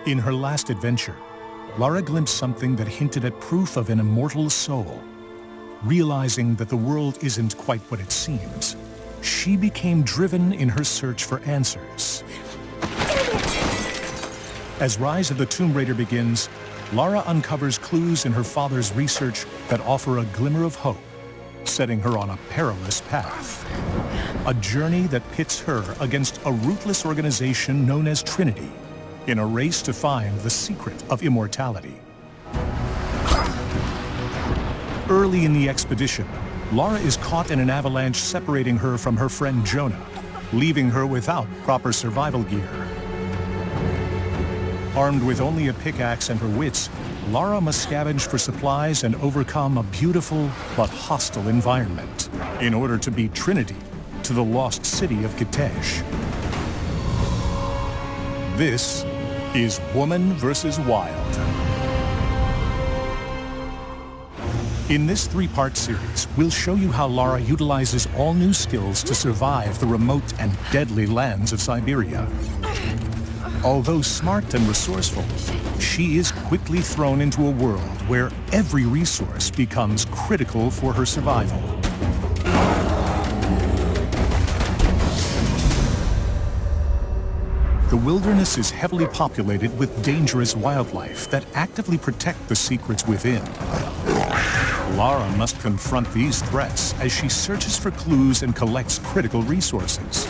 In her last adventure, Lara glimpsed something that hinted at proof of an immortal soul. Realizing that the world isn't quite what it seems, she became driven in her search for answers. As Rise of the Tomb Raider begins, Lara uncovers clues in her father's research that offer a glimmer of hope, setting her on a perilous path. A journey that pits her against a ruthless organization known as Trinity, in a race to find the secret of immortality. Early in the expedition, Lara is caught in an avalanche separating her from her friend Jonah, leaving her without proper survival gear. Armed with only a pickaxe and her wits, Lara must scavenge for supplies and overcome a beautiful but hostile environment in order to beat Trinity to the lost city of Kitej. This is Woman vs. Wild. In this three-part series, we'll show you how Lara utilizes all new skills to survive the remote and deadly lands of Siberia. Although smart and resourceful, she is quickly thrown into a world where every resource becomes critical for her survival. The wilderness is heavily populated with dangerous wildlife that actively protect the secrets within. Lara must confront these threats as she searches for clues and collects critical resources.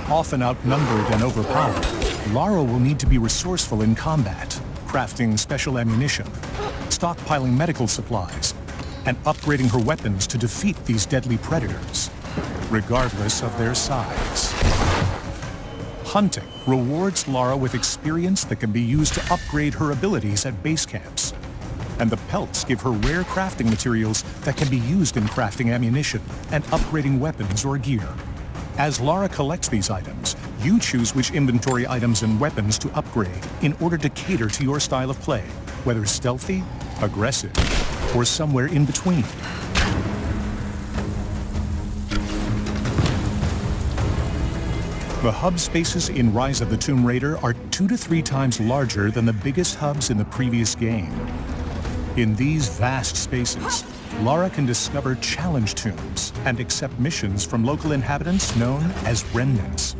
Often outnumbered and overpowered, Lara will need to be resourceful in combat, crafting special ammunition, stockpiling medical supplies, and upgrading her weapons to defeat these deadly predators, regardless of their size. Hunting rewards Lara with experience that can be used to upgrade her abilities at base camps, and the pelts give her rare crafting materials that can be used in crafting ammunition and upgrading weapons or gear. As Lara collects these items, you choose which inventory items and weapons to upgrade in order to cater to your style of play, whether stealthy, aggressive, or somewhere in between. The hub spaces in Rise of the Tomb Raider are 2 to 3 times larger than the biggest hubs in the previous game. In these vast spaces, Lara can discover challenge tombs and accept missions from local inhabitants known as remnants.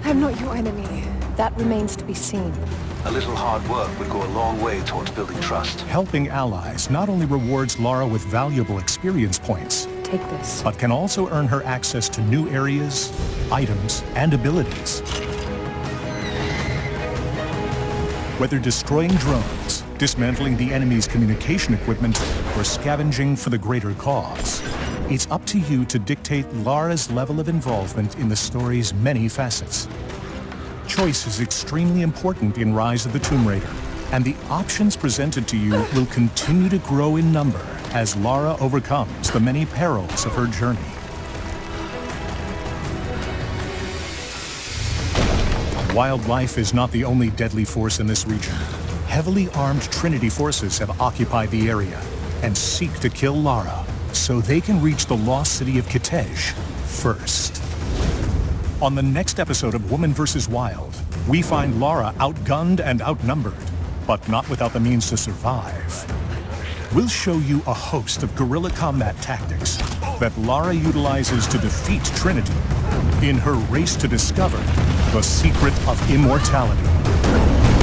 I'm not your enemy. That remains to be seen. A little hard work would go a long way towards building trust. Helping allies not only rewards Lara with valuable experience points, Take this. but can also earn her access to new areas, items, and abilities. Whether destroying drones, dismantling the enemy's communication equipment, or scavenging for the greater cause, it's up to you to dictate Lara's level of involvement in the story's many facets. Choice is extremely important in Rise of the Tomb Raider, and the options presented to you will continue to grow in number as Lara overcomes the many perils of her journey. Wildlife is not the only deadly force in this region. Heavily armed Trinity forces have occupied the area and seek to kill Lara so they can reach the lost city of Kitej first. On the next episode of Woman vs. Wild, we find Lara outgunned and outnumbered, but not without the means to survive. We'll show you a host of guerrilla combat tactics that Lara utilizes to defeat Trinity in her race to discover the secret of immortality.